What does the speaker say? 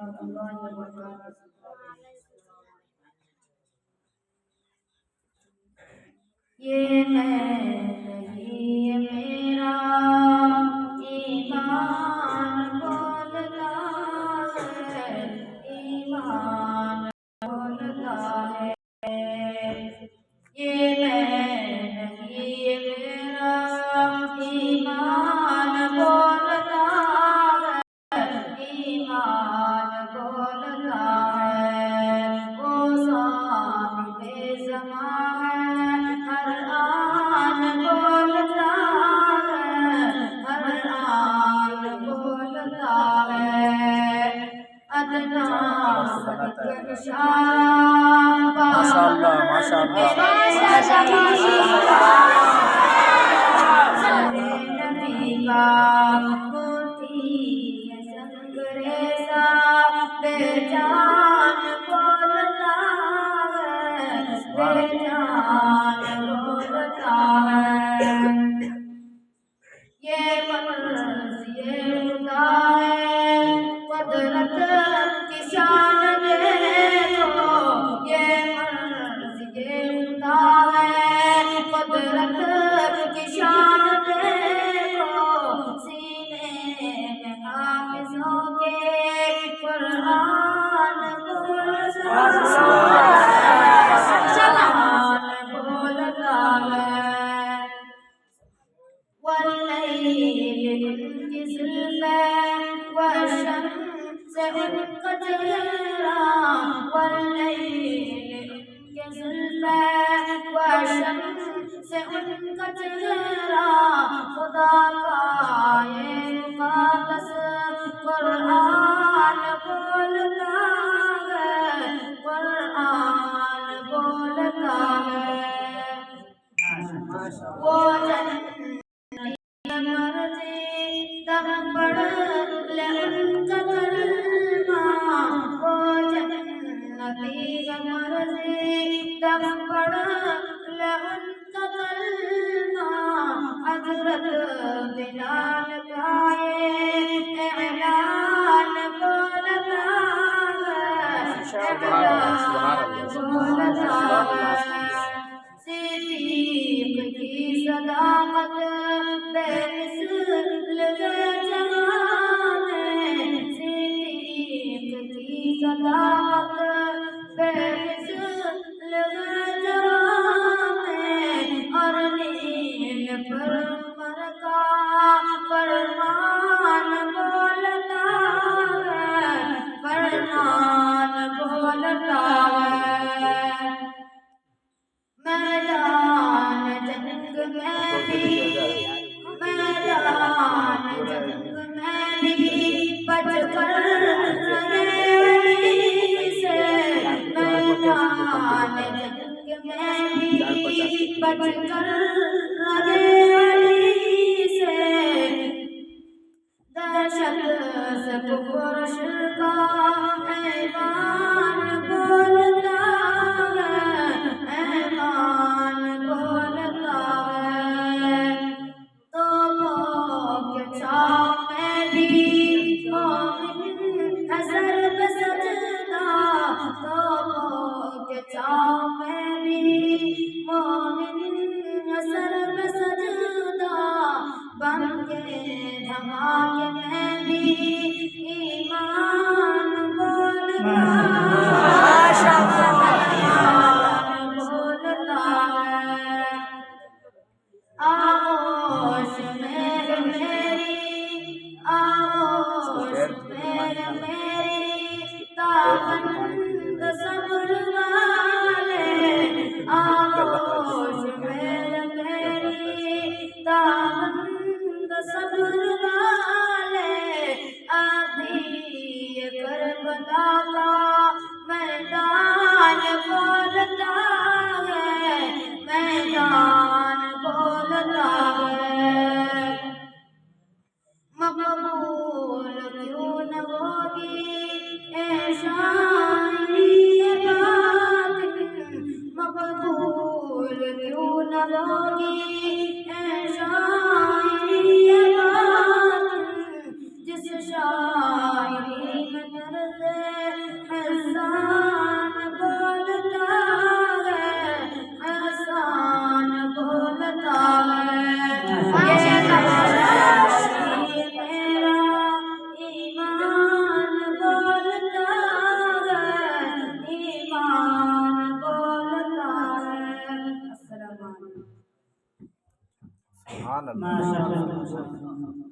اللہ وبرکاتہ۔ یہ میں نہیں میرا ایمان بولتا ہے، ایمان بولتا ہے۔ یہ میں نہیں میرا ایمان بولتا ہے، ایمان بولتا ہے۔ وہ صاحب زمان ہے، ہر آن بولتا ہے، ہر آن بولتا ہے۔ ادنا ماشاءاللہ ماشاءاللہ نبی کا موتی سنگریزا بے جان بولتا ہے، بے جان بولتا ہے۔ یہ مرض یہ خدا ہے، قدرت کی شان دیکھو۔ یہ مرض یہ خدا ہے، قدرت کی شان دیکھو۔ سینے میں حافظوں کے قرآن بولتا ہے۔ واللیل ان کی زلفیں والشمس ان کا چہرہ، واللیل ان کے زلفیں والشمس ان کا چہرہ۔ خدا کا یہ مقدس قرآن بولتا ہے، قرآن بولتا ہے۔ وہ مرضی دم پڑھ لے ان کا کلمہ، وہ جنتی مرضی دم پڑھ لے ان کا کلمہ۔ حضرت بلال کا یہ اعلان بولتا ہے، اعلان بولتا ہے۔ صدیق کی صداقت بے مثل ہے جہاں میں، صدیق کی صداقت بے مثل ہے جہاں میں۔ اور نیل پر عمر کا فرمان بولتا ہے، فرمان بولتا ہے۔ میدان جنگ میں بھی، میدان جنگ میں بھی بچ کر رہے ولی سے، میدان جنگ میں بھی بچ کر رہے ولی سے۔ دہشت سے کفر شرک کا ایمان بولتا ہے، ایمان بولتا ہے۔ توپوں کے چھاؤں میں بھی مومن ہے سر پہ سجدہ، توپوں کے چھاؤں میں بھی مومن ہے سر پہ سجدہ۔ بم کے دھماکے میں بھی ایمان بولتا ہے۔ آغوش میرے میری، آغوش میرے میری تابند صبر والے، آغوش میرے میری تابند صبر والے۔ ابھی کربلا کا میدان بولتا ہے، میدان بولتا ہے۔ مقبول کیوں نہ ہوگی اے شاعری باطن، مقبول کیوں نہ ہوگی اے شاعری باطن۔ جس شاعری میں طرز سبحان اللہ ماشاء اللہ